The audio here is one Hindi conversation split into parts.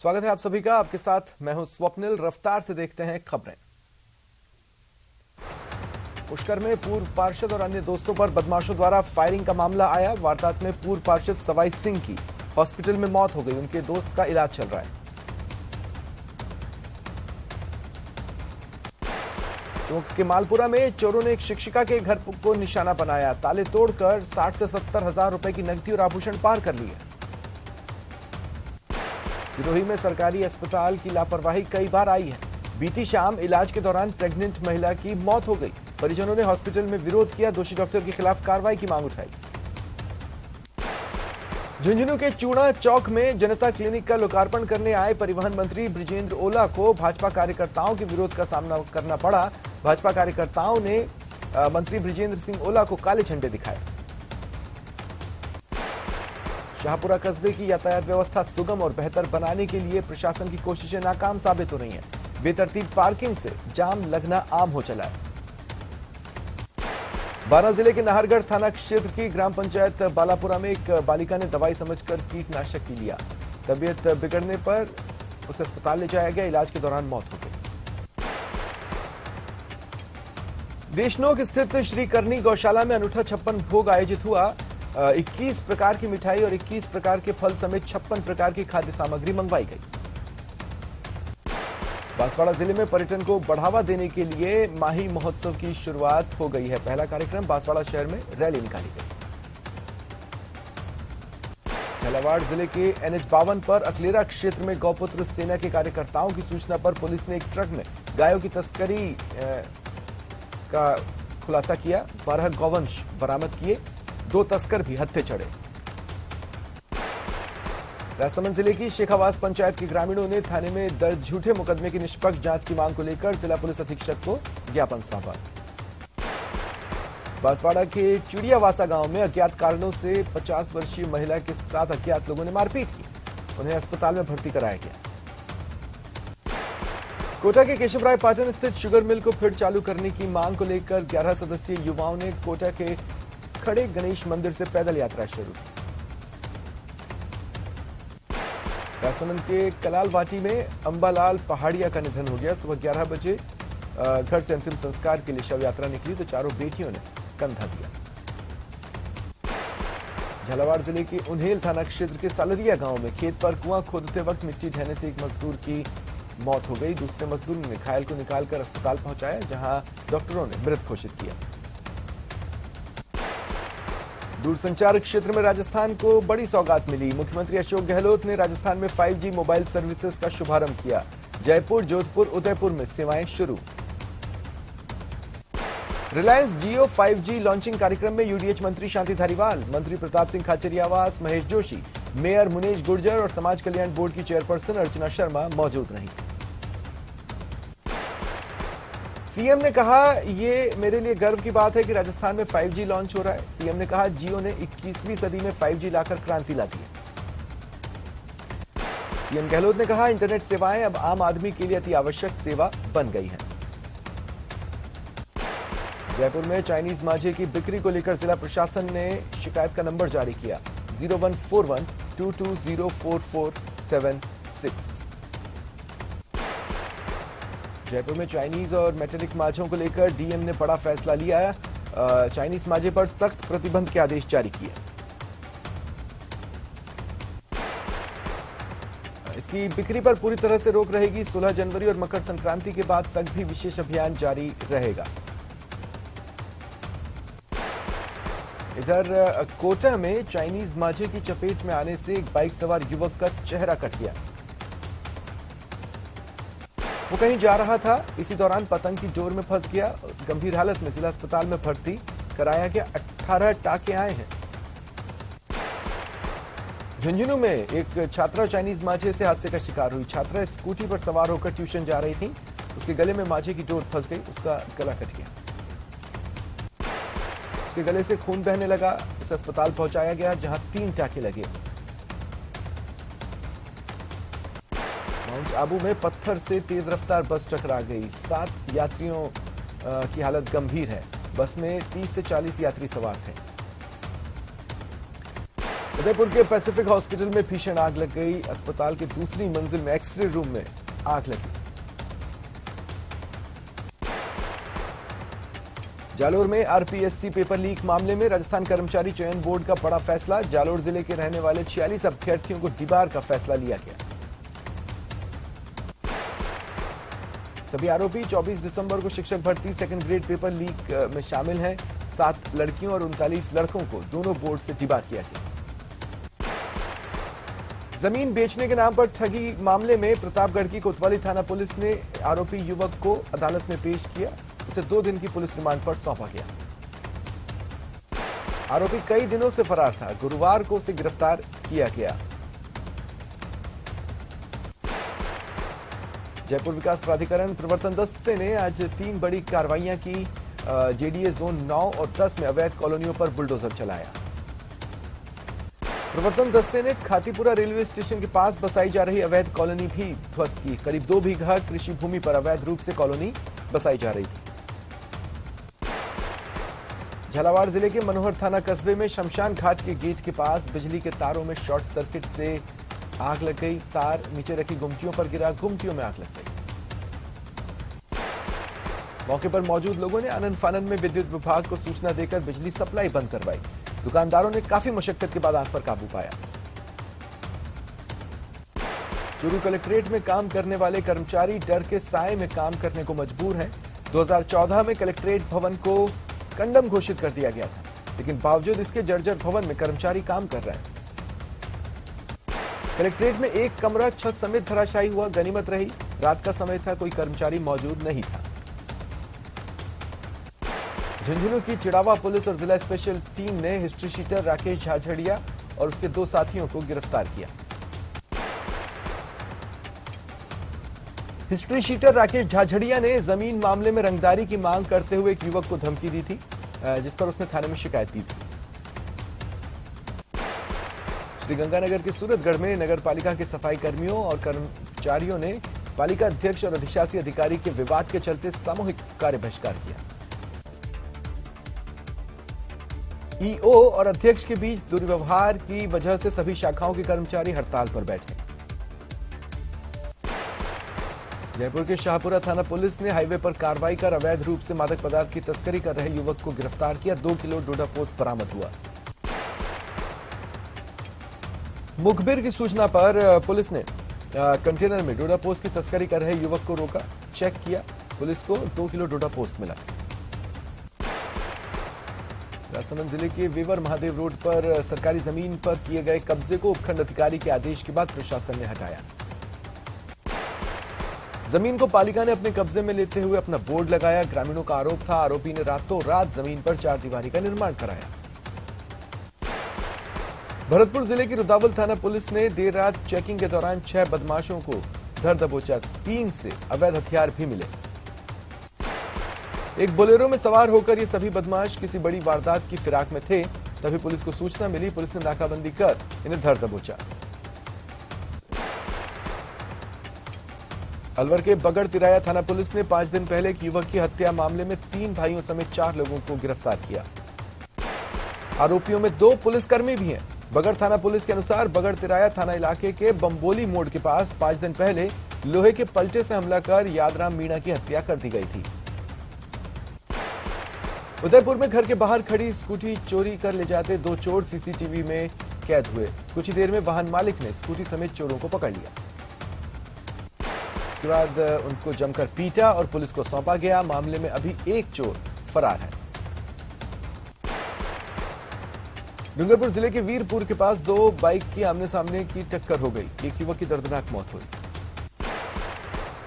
स्वागत है आप सभी का। आपके साथ मैं हूं स्वप्निल। रफ्तार से देखते हैं खबरें। पुष्कर में पूर्व पार्षद और अन्य दोस्तों पर बदमाशों द्वारा फायरिंग का मामला आया। वारदात में पूर्व पार्षद सवाई सिंह की हॉस्पिटल में मौत हो गई। उनके दोस्त का इलाज चल रहा है। चौक के मालपुरा में चोरों ने एक शिक्षिका के घर को निशाना बनाया। ताले तोड़कर 60 से 70 हजार रुपए की नकदी और आभूषण पार कर लिए। सिरोही में सरकारी अस्पताल की लापरवाही कई बार आई है। बीती शाम इलाज के दौरान प्रेग्नेंट महिला की मौत हो गई। परिजनों ने हॉस्पिटल में विरोध किया। दोषी डॉक्टर के खिलाफ कार्रवाई की मांग उठाई। झुंझुनू के चूड़ा चौक में जनता क्लिनिक का लोकार्पण करने आए परिवहन मंत्री बृजेंद्र ओला को भाजपा कार्यकर्ताओं के विरोध का सामना करना पड़ा। भाजपा कार्यकर्ताओं ने मंत्री बृजेंद्र सिंह ओला को काले झंडे दिखाए। शाहपुरा कस्बे की यातायात व्यवस्था सुगम और बेहतर बनाने के लिए प्रशासन की कोशिशें नाकाम साबित हो रही हैं। बेतरतीब पार्किंग से जाम लगना आम हो चला है। बारां जिले के नाहरगढ़ थाना क्षेत्र की ग्राम पंचायत बालापुरा में एक बालिका ने दवाई समझकर कीटनाशक पी लिया। तबीयत बिगड़ने पर उसे अस्पताल ले जाया गया। इलाज के दौरान मौत हो गई। देशनोक स्थित श्री करनी गौशाला में अनूठा 56 भोग आयोजित हुआ। 21 प्रकार की मिठाई और 21 प्रकार के फल समेत 56 प्रकार की खाद्य सामग्री मंगवाई गई। बांसवाड़ा जिले में पर्यटन को बढ़ावा देने के लिए माही महोत्सव की शुरुआत हो गई है। पहला कार्यक्रम बांसवाड़ा शहर में रैली निकाली गई। झालावाड़ जिले के NH-52 पर अकलेरा क्षेत्र में गौपुत्र सेना के कार्यकर्ताओं की सूचना पर पुलिस ने एक ट्रक में गायों की तस्करी का खुलासा किया। 12 गौवंश बरामद किए। 2 तस्कर भी हत्थे चढ़े। राजसमंद जिले की शेखावास पंचायत के ग्रामीणों ने थाने में दर्ज झूठे मुकदमे की निष्पक्ष जांच की मांग को लेकर जिला पुलिस अधीक्षक को ज्ञापन सौंपा। बांसवाड़ा के चिड़ियावासा गांव में अज्ञात कारणों से 50 वर्षीय महिला के साथ अज्ञात लोगों ने मारपीट की। उन्हें अस्पताल में भर्ती कराया गया। कोटा के केशवराय पाटन स्थित शुगर मिल को फिर चालू करने की मांग को लेकर 11 सदस्यीय युवाओं ने कोटा के खड़े गणेश मंदिर से पैदल यात्रा शुरू की। राजसमंद के कलाल वाटी में अंबालाल पहाड़िया का निधन हो गया। सुबह 11 बजे घर से अंतिम संस्कार के लिए शव यात्रा निकली तो चारों बेटियों ने कंधा दिया। झालावाड़ जिले के उन्हेल थाना क्षेत्र के सालरिया गांव में खेत पर कुआं खोदते वक्त मिट्टी ढहने से एक मजदूर की मौत हो गई। दूसरे मजदूर ने घायल को निकालकर अस्पताल पहुंचाया, जहां डॉक्टरों ने मृत घोषित किया। दूरसंचार क्षेत्र में राजस्थान को बड़ी सौगात मिली। मुख्यमंत्री अशोक गहलोत ने राजस्थान में 5G मोबाइल सर्विसेज का शुभारंभ किया। जयपुर, जोधपुर, उदयपुर में सेवाएं शुरू। रिलायंस जियो 5G लॉन्चिंग कार्यक्रम में यूडीएच मंत्री शांति धारीवाल, मंत्री प्रताप सिंह खाचरियावास, महेश जोशी, मेयर मुनेश गुर्जर और समाज कल्याण बोर्ड की चेयरपर्सन अर्चना शर्मा मौजूद रहीं। सीएम ने कहा, ये मेरे लिए गर्व की बात है कि राजस्थान में 5G लॉन्च हो रहा है। सीएम ने कहा, जियो ने 21वीं सदी में 5G लाकर क्रांति ला दी है। सीएम गहलोत ने कहा, इंटरनेट सेवाएं अब आम आदमी के लिए अति आवश्यक सेवा बन गई हैं। जयपुर में चाइनीज मांझे की बिक्री को लेकर जिला प्रशासन ने शिकायत का नंबर जारी किया। 0141220447 जयपुर में चाइनीज और मेटेलिक मांझों को लेकर डीएम ने बड़ा फैसला लिया है। चाइनीज मांझे पर सख्त प्रतिबंध के आदेश जारी किए। इसकी बिक्री पर पूरी तरह से रोक रहेगी। 16 जनवरी और मकर संक्रांति के बाद तक भी विशेष अभियान जारी रहेगा। इधर कोटा में चाइनीज मांझे की चपेट में आने से एक बाइक सवार युवक का चेहरा कट गया। वो कहीं जा रहा था, इसी दौरान पतंग की डोर में फंस गया। गंभीर हालत में जिला अस्पताल में भर्ती कराया गया। 18 टाके आए हैं। झुंझुनू में एक छात्रा चाइनीज मांझे से हादसे का शिकार हुई। छात्रा स्कूटी पर सवार होकर ट्यूशन जा रही थी। उसके गले में मांझे की डोर फंस गई। उसका गला कट गया। उसके गले से खून बहने लगा। उसे अस्पताल पहुंचाया गया, जहां 3 टाके लगे। माउंट आबू में पत्थर से तेज रफ्तार बस टकरा गई। 7 यात्रियों की हालत गंभीर है। बस में 30 से 40 यात्री सवार थे। उदयपुर के पैसिफिक हॉस्पिटल में भीषण आग लग गई। अस्पताल की दूसरी मंजिल में एक्सरे रूम में आग लगी। जालोर में आरपीएससी पेपर लीक मामले में राजस्थान कर्मचारी चयन बोर्ड का बड़ा फैसला। जालोर जिले के रहने वाले 46 अभ्यर्थियों को डिबार का फैसला लिया गया। सभी आरोपी 24 दिसंबर को शिक्षक भर्ती सेकंड ग्रेड पेपर लीक में शामिल हैं। 7 लड़कियों और 39 लड़कों को दोनों बोर्ड से डिबार किया गया। जमीन बेचने के नाम पर ठगी मामले में प्रतापगढ़ की कोतवाली थाना पुलिस ने आरोपी युवक को अदालत में पेश किया। उसे 2 दिन की पुलिस रिमांड पर सौंपा गया। आरोपी कई दिनों से फरार था। गुरुवार को उसे गिरफ्तार किया गया। जयपुर विकास प्राधिकरण प्रवर्तन दस्ते ने आज 3 बड़ी कार्रवाइयां की। जेडीए जोन 9 और 10 में अवैध कॉलोनियों पर बुलडोजर चलाया। प्रवर्तन दस्ते ने खातीपुरा रेलवे स्टेशन के पास बसाई जा रही अवैध कॉलोनी भी ध्वस्त की। करीब 2 बीघा कृषि भूमि पर अवैध रूप से कॉलोनी बसाई जा रही थी। झालावाड़ जिले के मनोहर थाना कस्बे में शमशान घाट के गेट के पास बिजली के तारों में शॉर्ट सर्किट से आग लग गई। तार नीचे रखी गुमटियों पर गिरा। गुमटियों में आग लग गई। मौके पर मौजूद लोगों ने आनन फानन में विद्युत विभाग को सूचना देकर बिजली सप्लाई बंद करवाई। दुकानदारों ने काफी मशक्कत के बाद आग पर काबू पाया। चूरू कलेक्ट्रेट में काम करने वाले कर्मचारी डर के साए में काम करने को मजबूर हैं। 2014 में कलेक्ट्रेट भवन को कंडम घोषित कर दिया गया था, लेकिन बावजूद इसके जर्जर भवन में कर्मचारी काम कर रहे हैं। कलेक्ट्रेट में एक कमरा छत समेत धराशायी हुआ। गनीमत रही रात का समय था, कोई कर्मचारी मौजूद नहीं था। झुंझुनू की चिड़ावा पुलिस और जिला स्पेशल टीम ने हिस्ट्री शीटर राकेश झाझड़िया और उसके 2 साथियों को गिरफ्तार किया। हिस्ट्री शीटर राकेश झाझड़िया ने जमीन मामले में रंगदारी की मांग करते हुए एक युवक को धमकी दी थी, जिस पर उसने थाने में शिकायत दी थी। श्रीगंगानगर के सूरतगढ़ में नगर पालिका के सफाई कर्मियों और कर्मचारियों ने पालिका अध्यक्ष और अधिशासी अधिकारी के विवाद के चलते सामूहिक कार्य बहिष्कार किया। ईओ और अध्यक्ष के बीच दुर्व्यवहार की वजह से सभी शाखाओं के कर्मचारी हड़ताल पर बैठे। जयपुर के शाहपुरा थाना पुलिस ने हाईवे पर कार्रवाई कर अवैध रूप से मादक पदार्थ की तस्करी कर रहे युवक को गिरफ्तार किया। 2 किलो डोडा पोस्त बरामद हुआ। मुखबिर की सूचना पर पुलिस ने कंटेनर में डोडा पोस्त की तस्करी कर रहे युवक को रोका, चेक किया। पुलिस को 2 किलो डोडा पोस्त मिला। राजसमंद जिले के वेवर महादेव रोड पर सरकारी जमीन पर किए गए कब्जे को उपखंड अधिकारी के आदेश के बाद प्रशासन ने हटाया। जमीन को पालिका ने अपने कब्जे में लेते हुए अपना बोर्ड लगाया। ग्रामीणों का आरोप था आरोपी ने रातों रात जमीन पर 4 दीवारी का निर्माण कराया। भरतपुर जिले की रुदावल थाना पुलिस ने देर रात चेकिंग के दौरान 6 बदमाशों को धर दबोचा। 3 से अवैध हथियार भी मिले। एक बोलेरो में सवार होकर ये सभी बदमाश किसी बड़ी वारदात की फिराक में थे। तभी पुलिस को सूचना मिली। पुलिस ने नाकाबंदी कर इन्हें धर दबोचा। अलवर के बगड़ तिराया थाना पुलिस ने 5 दिन पहले एक युवक की हत्या मामले में 3 भाइयों समेत 4 लोगों को गिरफ्तार किया। आरोपियों में 2 पुलिसकर्मी भी हैं। बगड़ थाना पुलिस के अनुसार बगड़ तिराया थाना इलाके के बम्बोली मोड़ के पास 5 दिन पहले लोहे के पलटे से हमला कर यादराम मीणा की हत्या कर दी गई थी। उदयपुर में घर के बाहर खड़ी स्कूटी चोरी कर ले जाते 2 चोर सीसीटीवी में कैद हुए। कुछ ही देर में वाहन मालिक ने स्कूटी समेत चोरों को पकड़ लिया। इसके बाद उनको जमकर पीटा और पुलिस को सौंपा गया। मामले में अभी एक चोर फरार है। डूंगरपुर जिले के वीरपुर के पास 2 बाइक की आमने सामने की टक्कर हो गई। एक युवक की दर्दनाक मौत हुई।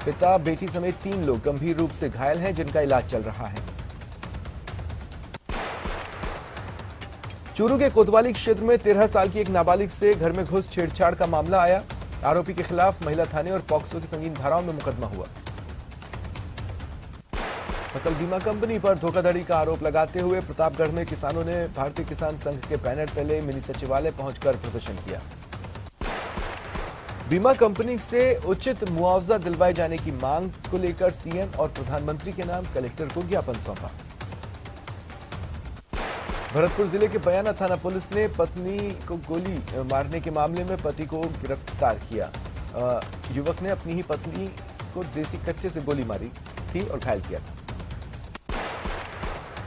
पिता बेटी समेत 3 लोग गंभीर रूप से घायल हैं, जिनका इलाज चल रहा है। चूरू के कोतवाली क्षेत्र में 13 साल की एक नाबालिग से घर में घुस छेड़छाड़ का मामला आया। आरोपी के खिलाफ महिला थाने और पॉक्सो की संगीन धाराओं में मुकदमा हुआ। फसल बीमा कंपनी पर धोखाधड़ी का आरोप लगाते हुए प्रतापगढ़ में किसानों ने भारतीय किसान संघ के बैनर तले मिनी सचिवालय पहुंचकर प्रदर्शन किया। बीमा कंपनी से उचित मुआवजा दिलवाए जाने की मांग को लेकर सीएम और प्रधानमंत्री के नाम कलेक्टर को ज्ञापन सौंपा। भरतपुर जिले के बयाना थाना पुलिस ने पत्नी को गोली मारने के मामले में पति को गिरफ्तार किया। युवक ने अपनी ही पत्नी को देसी कट्टे से गोली मारी थी और घायल किया था।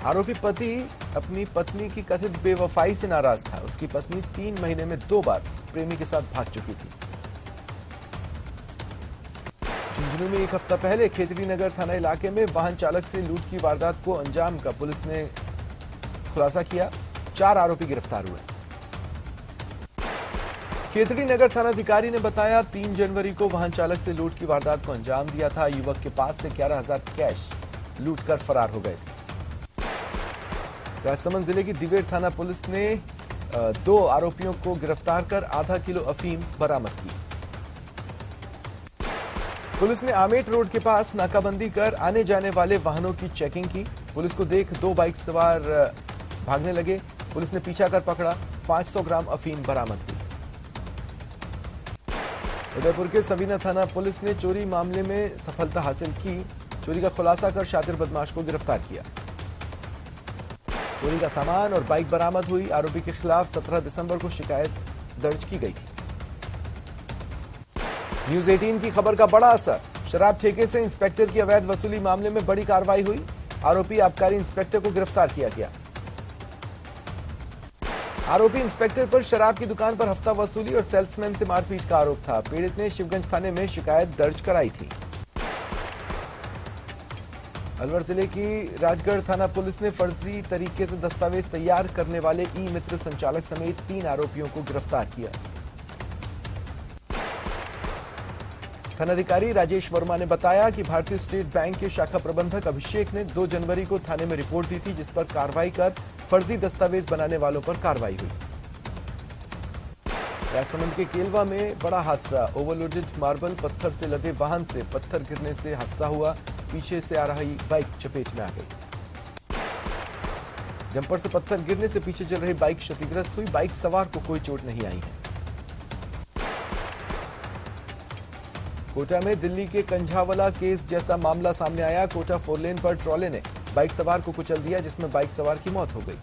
आरोपी पति अपनी पत्नी की कथित बेवफाई से नाराज था। उसकी पत्नी 3 महीने में 2 बार प्रेमी के साथ भाग चुकी थी। झुंझुनू में 1 हफ्ता पहले खेतड़ी नगर थाना इलाके में वाहन चालक से लूट की वारदात को अंजाम का पुलिस ने खुलासा किया। 4 आरोपी गिरफ्तार हुए। खेतड़ी नगर थानाधिकारी ने बताया 3 जनवरी को वाहन चालक से लूट की वारदात को अंजाम दिया था। युवक के पास से 11,000 कैश लूटकर फरार हो गए थे। राजसमंद जिले की दिवेर थाना पुलिस ने 2 आरोपियों को गिरफ्तार कर आधा किलो अफीम बरामद की। पुलिस ने आमेट रोड के पास नाकाबंदी कर आने जाने वाले वाहनों की चेकिंग की। पुलिस को देख 2 बाइक सवार भागने लगे। पुलिस ने पीछा कर पकड़ा। 500 ग्राम अफीम बरामद की। उदयपुर के सबीना थाना पुलिस ने चोरी मामले में सफलता हासिल की। चोरी का खुलासा कर शातिर बदमाश को गिरफ्तार किया। चोरी का सामान और बाइक बरामद हुई। आरोपी के खिलाफ 17 दिसंबर को शिकायत दर्ज की गई थी। न्यूज 18 की खबर का बड़ा असर। शराब ठेके से इंस्पेक्टर की अवैध वसूली मामले में बड़ी कार्रवाई हुई। आरोपी आबकारी इंस्पेक्टर को गिरफ्तार किया गया। आरोपी इंस्पेक्टर पर शराब की दुकान पर हफ्ता वसूली और सेल्समैन से मारपीट का आरोप था। पीड़ित ने शिवगंज थाने में शिकायत दर्ज कराई थी। अलवर जिले की राजगढ़ थाना पुलिस ने फर्जी तरीके से दस्तावेज तैयार करने वाले ई मित्र संचालक समेत 3 आरोपियों को गिरफ्तार किया। थानाधिकारी राजेश वर्मा ने बताया कि भारतीय स्टेट बैंक के शाखा प्रबंधक अभिषेक ने 2 जनवरी को थाने में रिपोर्ट दी थी, जिस पर कार्रवाई कर फर्जी दस्तावेज बनाने वालों पर कार्रवाई हुई। राजसमंद के केलवा में बड़ा हादसा। ओवरलोडेड मार्बल पत्थर से लदे वाहन से पत्थर गिरने से हादसा हुआ। पीछे से आ रही बाइक चपेट में आ गई। जंपर से पत्थर गिरने से पीछे चल रही बाइक क्षतिग्रस्त हुई। बाइक सवार को कोई चोट नहीं आई है। कोटा में दिल्ली के कंझावला केस जैसा मामला सामने आया। कोटा 4 लेन पर ट्रॉले ने बाइक सवार को कुचल दिया, जिसमें बाइक सवार की मौत हो गई।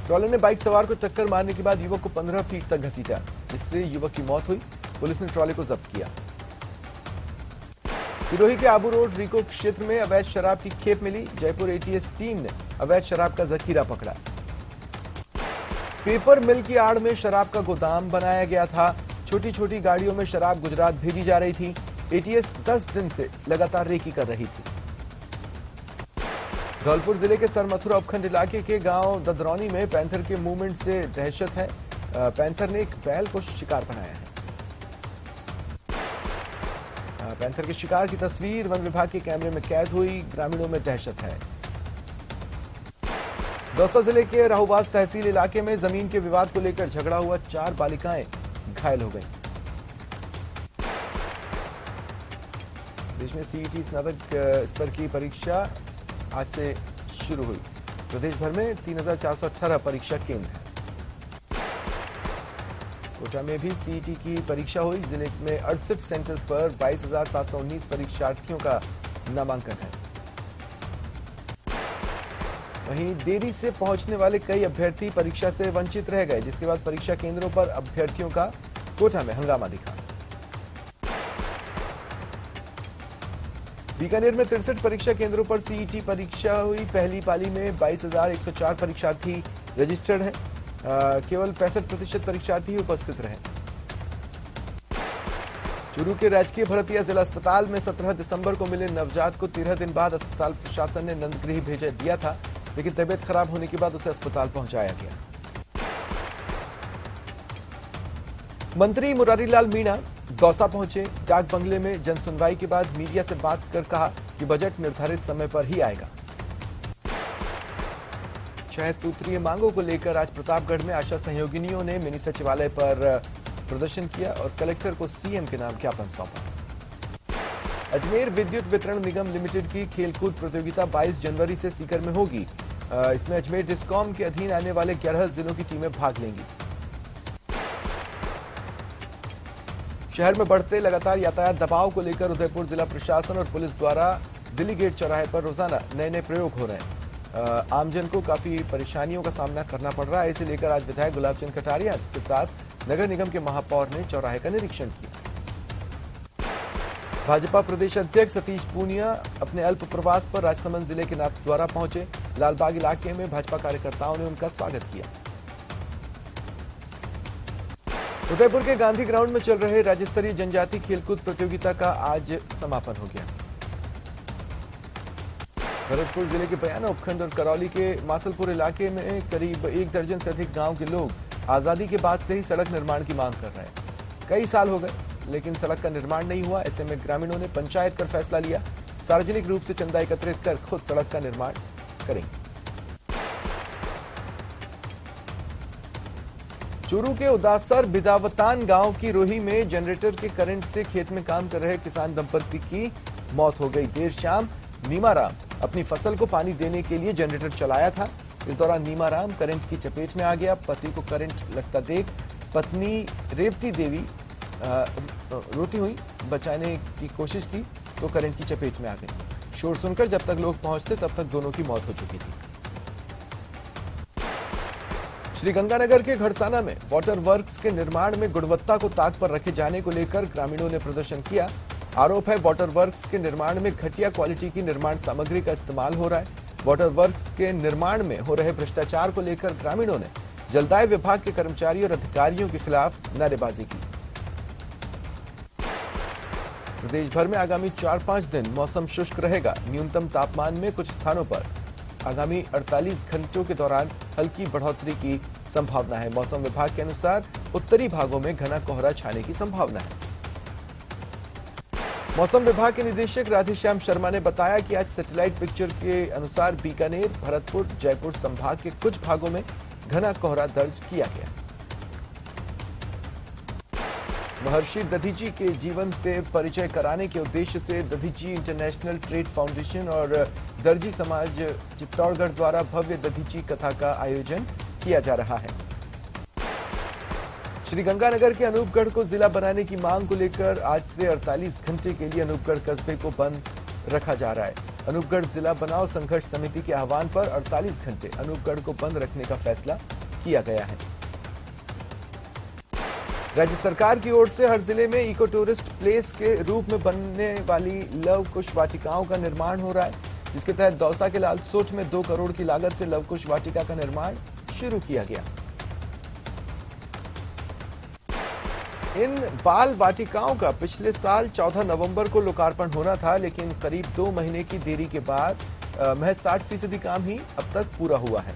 ट्रॉले ने बाइक सवार को टक्कर मारने के बाद युवक को 15 फीट तक घसीटा, जिससे युवक की मौत हुई। पुलिस ने ट्रॉले को जब्त किया। सिरोही के आबू रोड रिको क्षेत्र में अवैध शराब की खेप मिली। जयपुर एटीएस टीम ने अवैध शराब का जखीरा पकड़ा। पेपर मिल की आड़ में शराब का गोदाम बनाया गया था। छोटी छोटी गाड़ियों में शराब गुजरात भेजी जा रही थी। एटीएस 10 दिन से लगातार रेकी कर रही थी। धौलपुर जिले के सरमथुरा उपखंड इलाके के गांव ददरौनी में पैंथर के मूवमेंट से दहशत है। पैंथर ने एक बैल को शिकार बनाया है। पैंथर के शिकार की तस्वीर वन विभाग के कैमरे में कैद हुई। ग्रामीणों में दहशत है। दौसा जिले के राहुबास तहसील इलाके में जमीन के विवाद को लेकर झगड़ा हुआ। 4 बालिकाएं घायल हो गईं। देश में सीईटी स्नातक स्तर की परीक्षा आज से शुरू हुई। प्रदेश भर में 3,418 परीक्षा केंद्र हैं। कोटा में भी सीईटी की परीक्षा हुई। जिले में 68 सेंटर्स पर 22,719 परीक्षार्थियों का नामांकन है। वहीं देरी से पहुंचने वाले कई अभ्यर्थी परीक्षा से वंचित रह गए, जिसके बाद परीक्षा केंद्रों पर अभ्यर्थियों का कोटा में हंगामा दिखा। बीकानेर में 63 परीक्षा केंद्रों पर सीईटी परीक्षा हुई। पहली पाली में 22,104 परीक्षार्थी रजिस्टर्ड हैं। केवल 65% परीक्षार्थी उपस्थित रहे। चूरू के राजकीय भरतिया जिला अस्पताल में 17 दिसंबर को मिले नवजात को 13 दिन बाद अस्पताल प्रशासन ने नंदगृह भेज दिया था, लेकिन तबियत खराब होने के बाद उसे अस्पताल पहुंचाया गया। मंत्री मुरारीलाल मीणा दौसा पहुंचे। डाक बंगले में जन सुनवाई के बाद मीडिया से बात कर कहा कि बजट निर्धारित समय पर ही आएगा। 6 सूत्रीय मांगों को लेकर आज प्रतापगढ़ में आशा सहयोगिनियों ने मिनी सचिवालय पर प्रदर्शन किया और कलेक्टर को सीएम के नाम ज्ञापन सौंपा। अजमेर विद्युत वितरण निगम लिमिटेड की खेलकूद प्रतियोगिता 22 जनवरी से सीकर में होगी। इसमें अजमेर डिस्कॉम के अधीन आने वाले 11 जिलों की टीमें भाग लेंगी। शहर में बढ़ते लगातार यातायात दबाव को लेकर उदयपुर जिला प्रशासन और पुलिस द्वारा दिल्ली गेट चौराहे पर रोजाना नए नए प्रयोग हो रहे हैं। आमजन को काफी परेशानियों का सामना करना पड़ रहा है। इसे लेकर आज विधायक गुलाब चंद कटारिया के साथ नगर निगम के महापौर ने चौराहे का निरीक्षण किया। भाजपा प्रदेश अध्यक्ष सतीश पूनिया अपने अल्प प्रवास पर राजसमंद जिले के नाथद्वारा पहुंचे। लालबाग इलाके में भाजपा कार्यकर्ताओं ने उनका स्वागत किया। उदयपुर के गांधी ग्राउंड में चल रहे राज्य स्तरीय जनजाति खेलकूद प्रतियोगिता का आज समापन हो गया। भरतपुर जिले के बयाना उपखंड और करौली के मासलपुर इलाके में करीब 1 दर्जन से अधिक गांव के लोग आजादी के बाद से ही सड़क निर्माण की मांग कर रहे हैं। कई साल हो गए लेकिन सड़क का निर्माण नहीं हुआ। ऐसे में ग्रामीणों ने पंचायत कर फैसला लिया, सार्वजनिक रूप से चंदा एकत्रित कर खुद सड़क का निर्माण करेंगे। चूरू के उदासर बिदावतान गांव की रोही में जनरेटर के करंट से खेत में काम कर रहे किसान दंपति की मौत हो गई। देर शाम नीमाराम अपनी फसल को पानी देने के लिए जनरेटर चलाया था। इस दौरान नीमाराम करंट की चपेट में आ गया। पति को करंट लगता देख पत्नी रेवती देवी रोती हुई बचाने की कोशिश की तो करंट की चपेट में आ गई। शोर सुनकर जब तक लोग पहुंचते तब तक दोनों की मौत हो चुकी थी। श्रीगंगानगर के घड़साना में वाटर वर्क्स के निर्माण में गुणवत्ता को ताक पर रखे जाने को लेकर ग्रामीणों ने प्रदर्शन किया। आरोप है वाटर वर्क्स के निर्माण में घटिया क्वालिटी की निर्माण सामग्री का इस्तेमाल हो रहा है। वाटर वर्क्स के निर्माण में हो रहे भ्रष्टाचार को लेकर ग्रामीणों ने जलदाय विभाग के कर्मचारियों और अधिकारियों के खिलाफ नारेबाजी की। प्रदेश भर में आगामी 4-5 दिन मौसम शुष्क रहेगा। न्यूनतम तापमान में कुछ स्थानों पर आगामी 48 घंटों के दौरान हल्की बढ़ोतरी की संभावना है। मौसम विभाग के अनुसार उत्तरी भागों में घना कोहरा छाने की संभावना है। मौसम विभाग के निदेशक राधेश्याम शर्मा ने बताया कि आज सैटेलाइट पिक्चर के अनुसार बीकानेर, भरतपुर, जयपुर संभाग के कुछ भागों में घना कोहरा दर्ज किया गया। महर्षि दधीची के जीवन से परिचय कराने के उद्देश्य से दधीची इंटरनेशनल ट्रेड फाउंडेशन और दर्जी समाज चित्तौड़गढ़ द्वारा भव्य दधीची कथा का आयोजन किया जा रहा है। श्रीगंगानगर के अनूपगढ़ को जिला बनाने की मांग को लेकर आज से 48 घंटे के लिए अनूपगढ़ कस्बे को बंद रखा जा रहा है। अनूपगढ़ जिला बनाओ संघर्ष समिति के आह्वान पर 48 घंटे अनूपगढ़ को बंद रखने का फैसला किया गया है। राज्य सरकार की ओर से हर जिले में इको टूरिस्ट प्लेस के रूप में बनने वाली लव कुश वाटिकाओं का निर्माण हो रहा है, जिसके तहत दौसा के लालसोट में 2 करोड़ की लागत से लव कुश वाटिका का निर्माण शुरू किया गया। इन बाल वाटिकाओं का पिछले साल 14 नवंबर को लोकार्पण होना था, लेकिन करीब 2 महीने की देरी के बाद महज 60% काम ही अब तक पूरा हुआ है।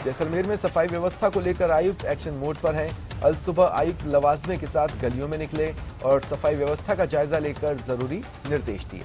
जैसलमेर में सफाई व्यवस्था को लेकर आयुक्त एक्शन मोड पर हैं। अल सुबह आयुक्त लवाजमे के साथ गलियों में निकले और सफाई व्यवस्था का जायजा लेकर जरूरी निर्देश दिए।